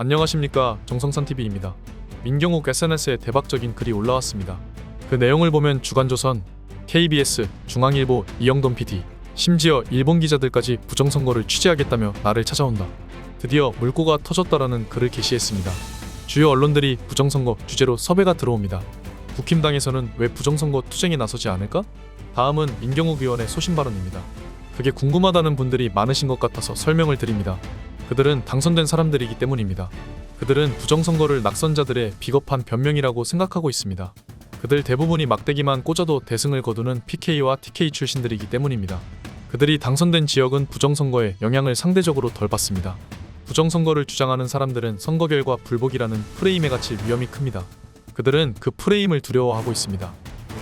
안녕하십니까, 정성산TV입니다. 민경욱 SNS에 대박적인 글이 올라왔습니다. 그 내용을 보면 주간조선, KBS, 중앙일보, 이영돈 PD, 심지어 일본 기자들까지 부정선거를 취재하겠다며 나를 찾아온다. 드디어 물꼬가 터졌다라는 글을 게시했습니다. 주요 언론들이 부정선거 주제로 섭외가 들어옵니다. 국힘당에서는 왜 부정선거 투쟁에 나서지 않을까? 다음은 민경욱 의원의 소신 발언입니다. 그게 궁금하다는 분들이 많으신 것 같아서 설명을 드립니다. 그들은 당선된 사람들이기 때문입니다. 그들은 부정선거를 낙선자들의 비겁한 변명이라고 생각하고 있습니다. 그들 대부분이 막대기만 꽂아도 대승을 거두는 PK와 TK 출신들이기 때문입니다. 그들이 당선된 지역은 부정선거에 영향을 상대적으로 덜 받습니다. 부정선거를 주장하는 사람들은 선거 결과 불복이라는 프레임에 갇힐 위험이 큽니다. 그들은 그 프레임을 두려워하고 있습니다.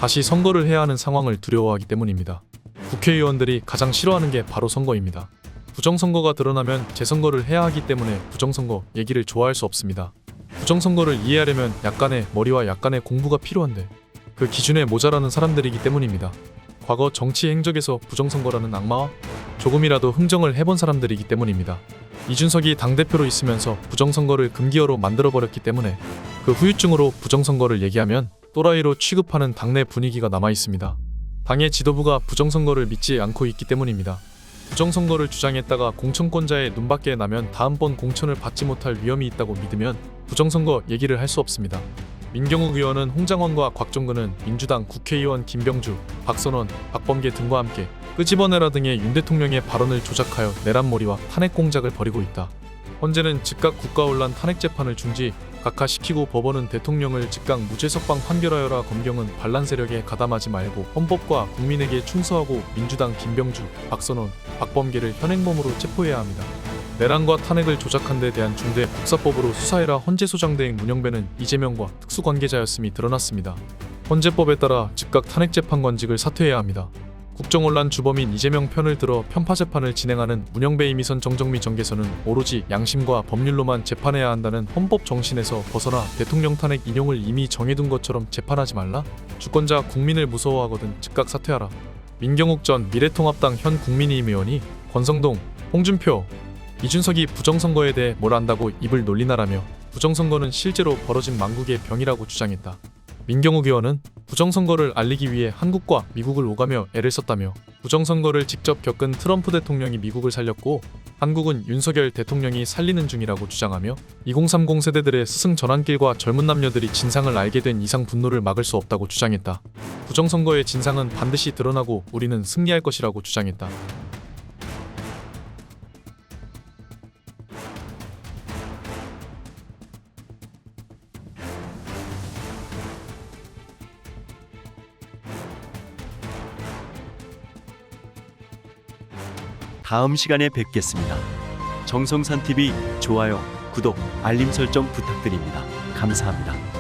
다시 선거를 해야 하는 상황을 두려워하기 때문입니다. 국회의원들이 가장 싫어하는 게 바로 선거입니다. 부정선거가 드러나면 재선거를 해야 하기 때문에 부정선거 얘기를 좋아할 수 없습니다. 부정선거를 이해하려면 약간의 머리와 약간의 공부가 필요한데 그 기준에 모자라는 사람들이기 때문입니다. 과거 정치 행적에서 부정선거라는 악마와 조금이라도 흥정을 해본 사람들이기 때문입니다. 이준석이 당대표로 있으면서 부정선거를 금기어로 만들어버렸기 때문에 그 후유증으로 부정선거를 얘기하면 또라이로 취급하는 당내 분위기가 남아있습니다. 당의 지도부가 부정선거를 믿지 않고 있기 때문입니다. 부정선거를 주장했다가 공천권자의 눈밖에 나면 다음번 공천을 받지 못할 위험이 있다고 믿으면 부정선거 얘기를 할 수 없습니다. 민경욱 의원은 홍장원과 곽종근은 민주당 국회의원 김병주, 박선원, 박범계 등과 함께 끄집어내라 등의 윤 대통령의 발언을 조작하여 내란몰이와 탄핵 공작을 벌이고 있다. 헌재는 즉각 국가혼란 탄핵 재판을 중지, 각하시키고 법원은 대통령을 즉각 무죄석방 판결하여라. 검경은 반란 세력에 가담하지 말고 헌법과 국민에게 충성하고 민주당 김병주, 박선원, 박범계를 현행범으로 체포해야 합니다. 내란과 탄핵을 조작한 데 대한 중대 국사법으로 수사해라. 헌재소장대행 문영배는 이재명과 특수관계자였음이 드러났습니다. 헌재법에 따라 즉각 탄핵재판관직을 사퇴해야 합니다. 국정혼란 주범인 이재명 편을 들어 편파재판을 진행하는 문영배 이미선 정정미 정계선은 오로지 양심과 법률로만 재판해야 한다는 헌법 정신에서 벗어나 대통령 탄핵 인용을 이미 정해둔 것처럼 재판하지 말라? 주권자 국민을 무서워하거든 즉각 사퇴하라. 민경욱 전 미래통합당 현 국민의힘 의원이 권성동, 홍준표, 이준석이 부정선거에 대해 뭘 안다고 입을 놀리나라며 부정선거는 실제로 벌어진 망국의 병이라고 주장했다. 민경욱 의원은 부정선거를 알리기 위해 한국과 미국을 오가며 애를 썼다며 부정선거를 직접 겪은 트럼프 대통령이 미국을 살렸고 한국은 윤석열 대통령이 살리는 중이라고 주장하며 2030 세대들의 스승 전환길과 젊은 남녀들이 진상을 알게 된 이상 분노를 막을 수 없다고 주장했다. 부정선거의 진상은 반드시 드러나고 우리는 승리할 것이라고 주장했다. 다음 시간에 뵙겠습니다. 정성산TV 좋아요, 구독, 알림 설정 부탁드립니다. 감사합니다.